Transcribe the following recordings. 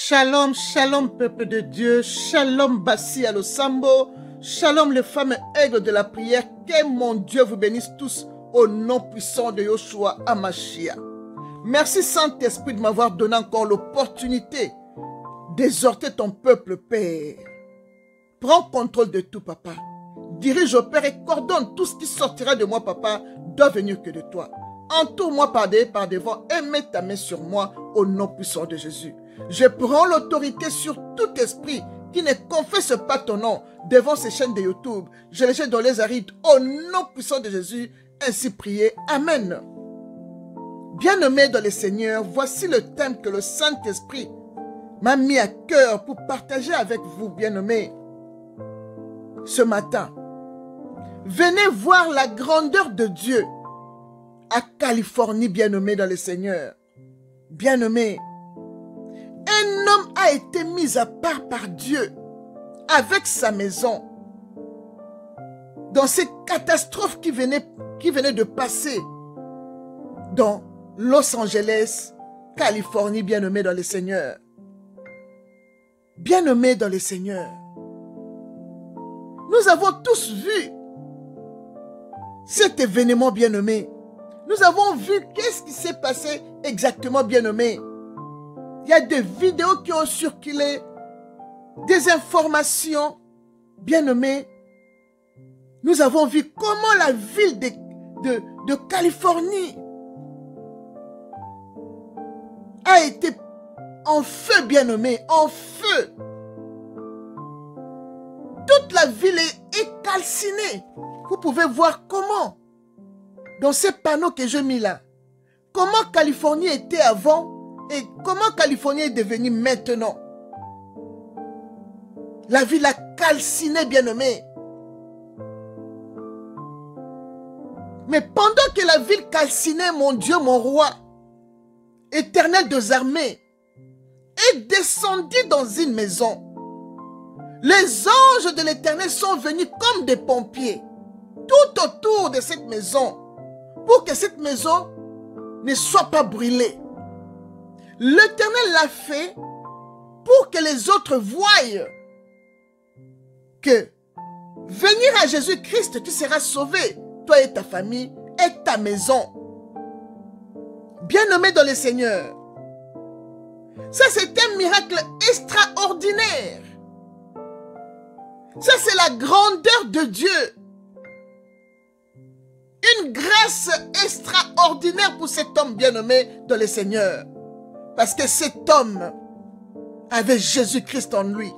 Shalom, shalom peuple de Dieu, shalom Bassi à Losambo, shalom les femmes aigles de la prière, que mon Dieu vous bénisse tous au nom puissant de Yoshua Hamashiach. Merci Saint-Esprit de m'avoir donné encore l'opportunité d'exhorter ton peuple, Père. Prends contrôle de tout, Papa. Dirige, opère et coordonne tout ce qui sortira de moi, Papa, doit venir que de toi. Entoure-moi par devant et mets ta main sur moi au nom puissant de Jésus. Je prends l'autorité sur tout esprit qui ne confesse pas ton nom devant ces chaînes de YouTube. Je les jette dans les arides au nom puissant de Jésus. Ainsi prié. Amen. Bien-aimés dans le Seigneur, voici le thème que le Saint-Esprit m'a mis à cœur pour partager avec vous, bien-aimés, ce matin. Venez voir la grandeur de Dieu à Californie, bien-aimés dans le Seigneur. Bien-aimés, un homme a été mis à part par Dieu avec sa maison dans ces catastrophes qui venaient de passer dans Los Angeles, Californie, bien-aimés dans le Seigneur. Bien-aimés dans le Seigneur, nous avons tous vu cet événement, bien-aimé. Nous avons vu qu'est-ce qui s'est passé exactement, bien-aimé. Il y a des vidéos qui ont circulé, des informations, bien-aimés. Nous avons vu comment la ville de Californie a été en feu, bien-aimé, en feu. Toute la ville est calcinée. Vous pouvez voir comment, dans ces panneaux que j'ai mis là, comment Californie était avant et comment Californie est devenue maintenant. La ville a calciné, bien-aimé. Mais pendant que la ville calcinait, mon Dieu, mon roi, éternel des armées, est descendu dans une maison. Les anges de l'Éternel sont venus comme des pompiers tout autour de cette maison pour que cette maison ne soit pas brûlée. L'Éternel l'a fait pour que les autres voient que venir à Jésus-Christ, tu seras sauvé, toi et ta famille et ta maison. Bien-aimé dans le Seigneur, ça c'est un miracle extraordinaire. Ça c'est la grandeur de Dieu. Une grâce extraordinaire pour cet homme bien-aimé dans le Seigneur. Parce que cet homme avait Jésus-Christ en lui.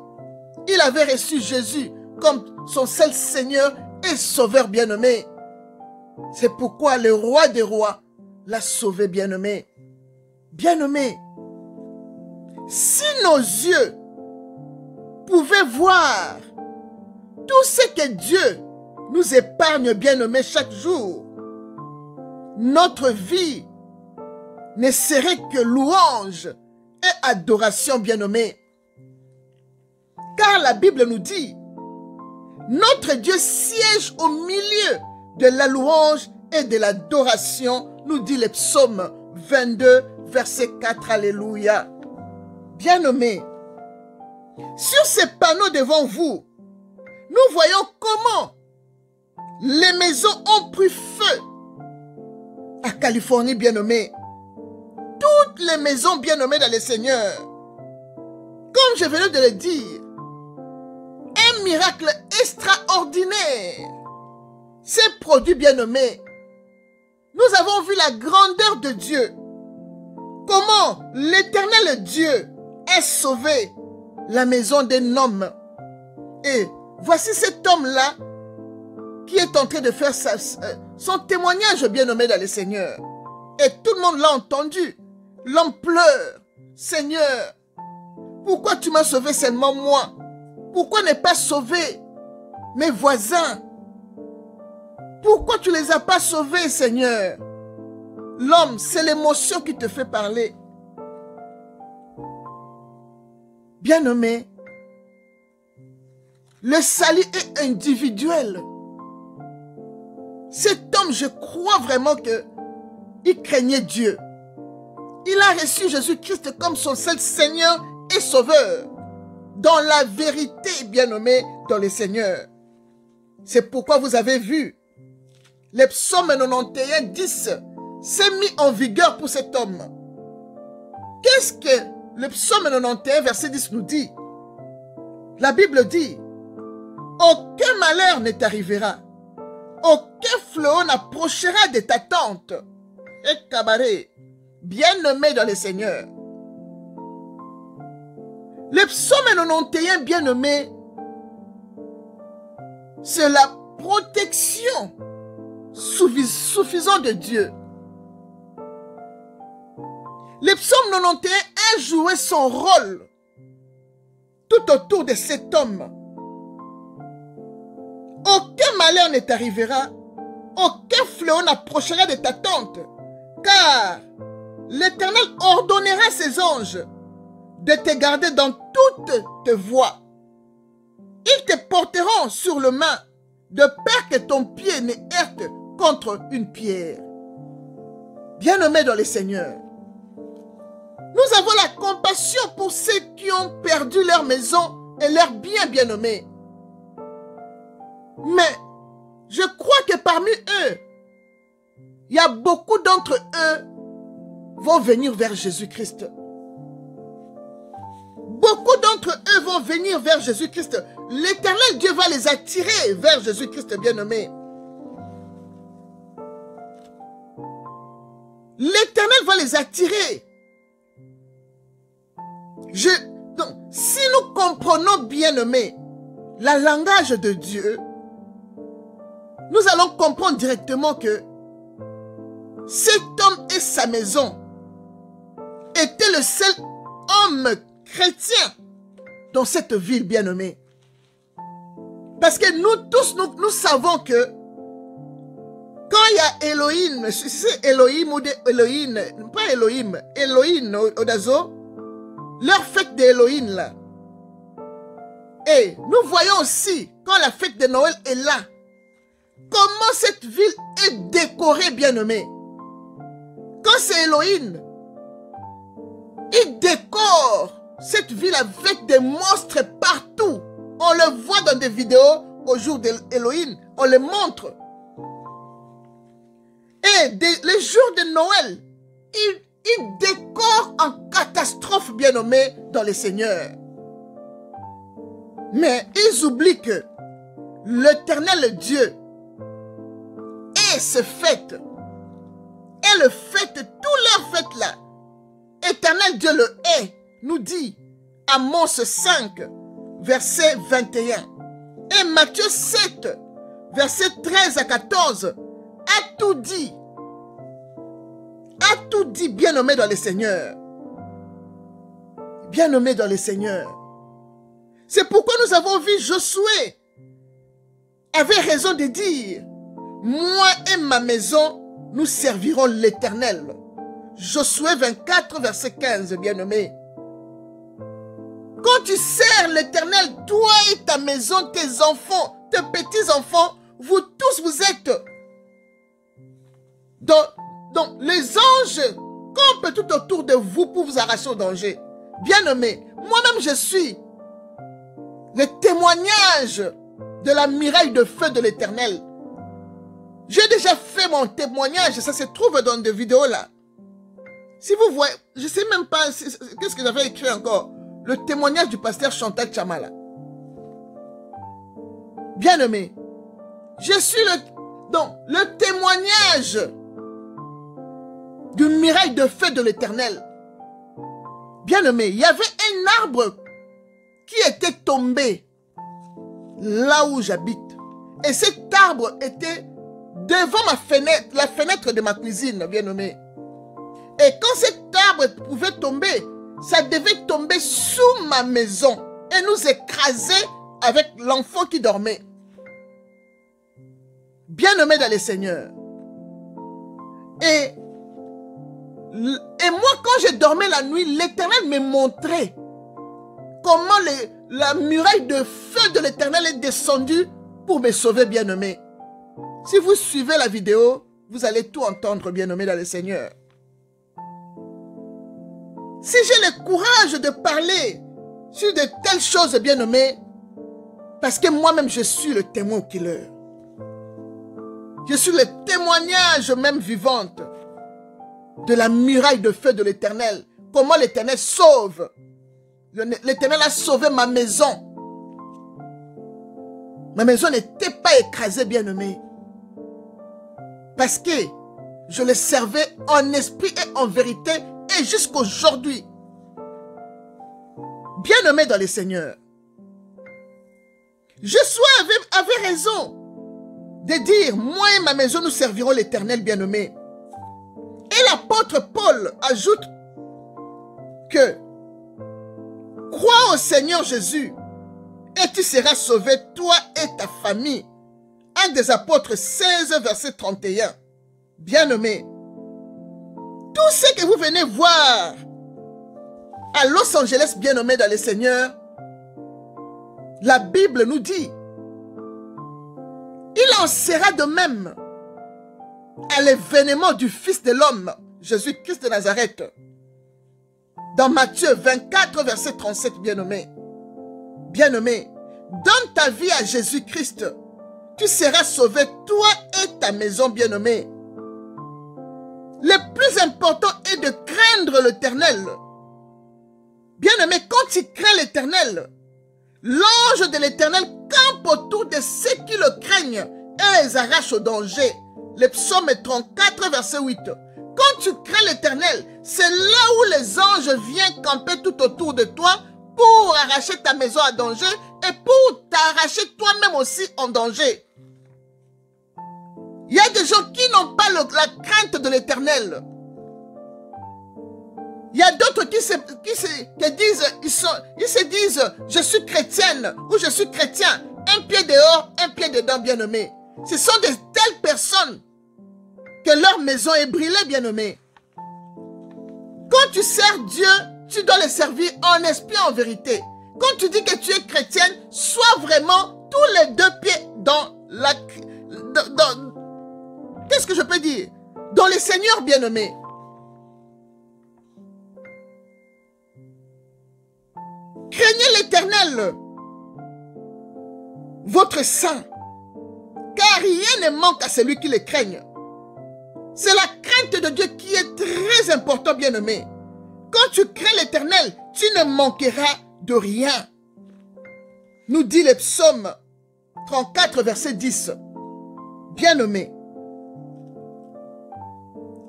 Il avait reçu Jésus comme son seul Seigneur et Sauveur bien-aimé. C'est pourquoi le roi des rois l'a sauvé bien-aimé. Bien-aimé, si nos yeux pouvaient voir tout ce que Dieu nous épargne, bien-aimés, chaque jour, notre vie ne serait que louange et adoration, bien-aimés. Car la Bible nous dit, notre Dieu siège au milieu de la louange et de l'adoration, nous dit le psaume 22, verset 4, alléluia. Bien-aimés, sur ces panneaux devant vous, nous voyons comment les maisons ont pris feu à Californie, bien-aimés. Toutes les maisons bien-aimées dans le Seigneur. Comme je venais de le dire, un miracle extraordinaire s'est produit, bien-aimés. Nous avons vu la grandeur de Dieu. Comment l'Éternel Dieu a sauvé la maison d'un homme. Et voici cet homme-là qui est en train de faire son témoignage bien-aimé dans le Seigneur. Et tout le monde l'a entendu. L'homme pleure. Seigneur, pourquoi tu m'as sauvé seulement moi? Pourquoi ne pas sauver mes voisins? Pourquoi tu ne les as pas sauvés, Seigneur? L'homme, c'est l'émotion qui te fait parler. Bien-aimé, le salut est individuel. Cet homme, je crois vraiment qu'il craignait Dieu. Il a reçu Jésus-Christ comme son seul Seigneur et Sauveur, dans la vérité, bien-aimé, dans le Seigneur. C'est pourquoi vous avez vu, les psaumes 91, 10 s'est mis en vigueur pour cet homme. Qu'est-ce que le psaume 91, verset 10 nous dit? La Bible dit, aucun malheur ne t'arrivera, aucun fléau n'approchera de ta tente. Et cabaret, bien-aimé dans le Seigneur. Le psaume 91, bien-aimé, c'est la protection suffisante de Dieu. Le psaume 91 a joué son rôle tout autour de cet homme. Aucun malheur ne t'arrivera, aucun fléau n'approchera de ta tente, car l'Éternel ordonnera ses anges de te garder dans toutes tes voies. Ils te porteront sur le main, de peur que ton pied ne heurte contre une pierre. Bien-aimés dans le Seigneur, nous avons la compassion pour ceux qui ont perdu leur maison et leurs biens, bien-aimés. Mais je crois que parmi eux, il y a beaucoup d'entre eux vont venir vers Jésus-Christ. Beaucoup d'entre eux vont venir vers Jésus-Christ. L'Éternel Dieu va les attirer vers Jésus-Christ, bien-aimé. L'Éternel va les attirer. Donc, si nous comprenons, bien-aimé, le langage de Dieu, nous allons comprendre directement que cet homme et sa maison étaient le seul homme chrétien dans cette ville bien-aimée. Parce que nous tous, nous savons que quand il y a Elohim, c'est Elohim ou Elohim, pas Elohim, Elohim Odazo, leur fête d'Elohim là. Et nous voyons aussi, quand la fête de Noël est là, comment cette ville est décorée, bien-aimée. Quand c'est Elohim, il décore cette ville avec des monstres partout. On le voit dans des vidéos au jour d'Elohim, on le montre. Et les jours de Noël, il décore en catastrophe, bien-aimée, dans le Seigneur. Mais ils oublient que l'Éternel Dieu et ses fêtes, et le fête, tous leurs fêtes là, Éternel Dieu le hait, nous dit Amos 5, verset 21. Et Matthieu 7, verset 13 à 14, a tout dit. A tout dit, bien-aimé dans le Seigneur. Bien-aimé dans le Seigneur. C'est pourquoi nous avons vu Josué avait raison de dire, moi et ma maison, nous servirons l'Éternel. Josué 24, verset 15, bien-aimé. Quand tu sers l'Éternel, toi et ta maison, tes enfants, tes petits-enfants, vous tous, vous êtes dans les anges campent tout autour de vous pour vous arracher au danger. Bien-aimé, moi-même je suis le témoignage de la muraille de feu de l'Éternel. J'ai déjà fait mon témoignage, ça se trouve dans des vidéos là. Si vous voyez, je ne sais même pas, qu'est-ce que j'avais écrit encore? Le témoignage du pasteur Chantal Chamala. Bien-aimé, je suis le témoignage du miracle de feu de l'Éternel. Bien-aimé, il y avait un arbre qui était tombé là où j'habite. Et cet arbre était devant ma fenêtre, la fenêtre de ma cuisine, bien-aimé. Et quand cet arbre pouvait tomber, ça devait tomber sous ma maison et nous écraser avec l'enfant qui dormait. Bien-aimé dans le Seigneur. Et moi, quand je dormais la nuit, l'Éternel me montrait comment la muraille de feu de l'Éternel est descendue pour me sauver, bien-aimé. Si vous suivez la vidéo, vous allez tout entendre, bien-aimé dans le Seigneur. Si j'ai le courage de parler sur de telles choses, bien-aimés, parce que moi-même, je suis le témoin oculaire. Je suis le témoignage même vivante de la muraille de feu de l'Éternel. Comment l'Éternel sauve. L'Éternel a sauvé ma maison. Ma maison n'était pas écrasée, bien-aimé. Parce que je le servais en esprit et en vérité et jusqu'aujourd'hui. Bien-aimé dans le Seigneur. Josué avait raison de dire, moi et ma maison, nous servirons l'Éternel, bien-aimé. Et l'apôtre Paul ajoute que crois au Seigneur Jésus et tu seras sauvé, toi et ta famille. Un des apôtres 16, verset 31. Bien-aimé, tout ce que vous venez voir à Los Angeles, bien-aimé dans le Seigneur, la Bible nous dit, il en sera de même à l'événement du Fils de l'homme, Jésus-Christ de Nazareth. Dans Matthieu 24, verset 37, bien-aimé. Bien-aimé, donne ta vie à Jésus-Christ. Tu seras sauvé, toi et ta maison, bien-aimé. Le plus important est de craindre l'Éternel. Bien-aimé, quand tu crains l'Éternel, l'ange de l'Éternel campe autour de ceux qui le craignent et les arrache au danger. Le psaume 34, verset 8. Quand tu crains l'Éternel, c'est là où les anges viennent camper tout autour de toi pour arracher ta maison à danger et pour t'arracher toi-même aussi en danger. Il y a des gens qui n'ont pas la crainte de l'Éternel. Il y a d'autres qui se disent, je suis chrétienne ou je suis chrétien. Un pied dehors, un pied dedans, bien-aimé. Ce sont de telles personnes que leur maison est brûlée, bien-aimé. Quand tu sers Dieu, tu dois le servir en esprit, en vérité. Quand tu dis que tu es chrétienne, sois vraiment tous les deux pieds dans la... Qu'est-ce que je peux dire? Dans le Seigneur, bien-aimé. Craignez l'Éternel, votre saint, car rien ne manque à celui qui le craigne. C'est la crainte de Dieu qui est très importante, bien-aimé. Quand tu crains l'Éternel, tu ne manqueras de rien. Nous dit le psaume 34, verset 10. Bien-aimé,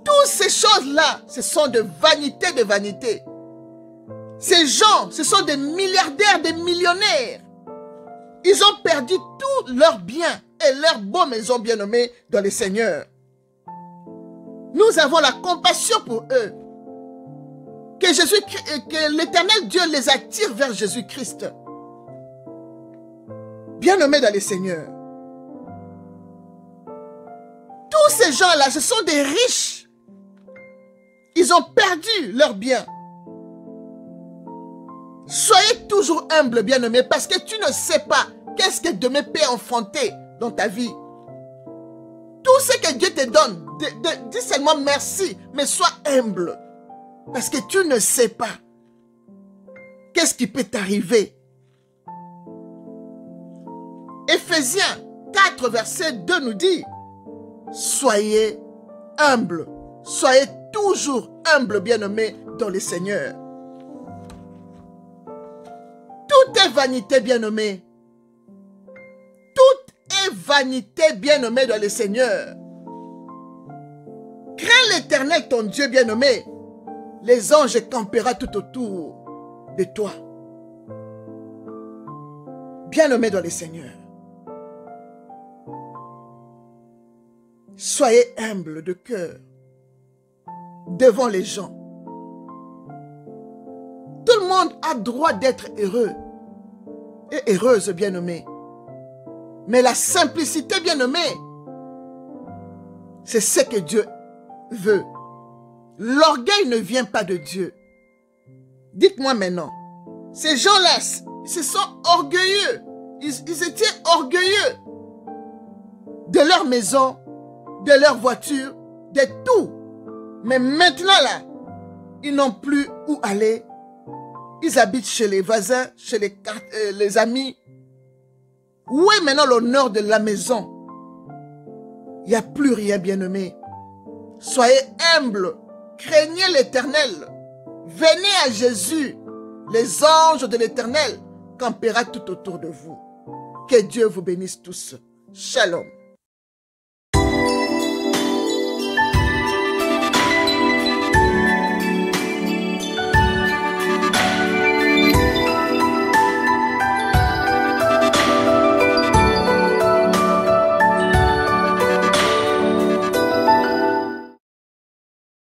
toutes ces choses-là, ce sont de vanité de vanité. Ces gens, ce sont des milliardaires, des millionnaires. Ils ont perdu tous leurs biens et leurs beaux maisons, bien-aimées, dans le Seigneur. Nous avons la compassion pour eux. Que l'Éternel Dieu les attire vers Jésus-Christ. Bien-aimés dans le Seigneur. Tous ces gens-là, ce sont des riches. Ils ont perdu leurs biens. Soyez toujours humble, bien-aimé, parce que tu ne sais pas qu'est-ce que demain peut enfanter dans ta vie. Tout ce que Dieu te donne, dis seulement merci, mais sois humble. Parce que tu ne sais pas qu'est-ce qui peut t'arriver. Éphésiens 4, verset 2 nous dit, soyez humble, soyez toujours humble, bien-aimé, dans le Seigneur. Tout est vanité, bien-aimé. Tout est vanité, bien-aimé, dans le Seigneur. Crains l'Éternel, ton Dieu bien-aimé. Les anges camperont tout autour de toi. Bien-aimé dans le Seigneur. Soyez humble de cœur devant les gens. Tout le monde a droit d'être heureux et heureuse, bien-aimé. Mais la simplicité, bien-aimé, c'est ce que Dieu veut. L'orgueil ne vient pas de Dieu. Dites-moi maintenant, ces gens-là, ils sont orgueilleux. Ils étaient orgueilleux de leur maison, de leur voiture, de tout. Mais maintenant là, Ils n'ont plus où aller. Ils habitent chez les voisins, chez les amis. Où est maintenant l'honneur de la maison? Il n'y a plus rien, bien-aimé. Soyez humbles. Craignez l'Éternel. Venez à Jésus. Les anges de l'Éternel campera tout autour de vous. Que Dieu vous bénisse tous. Shalom.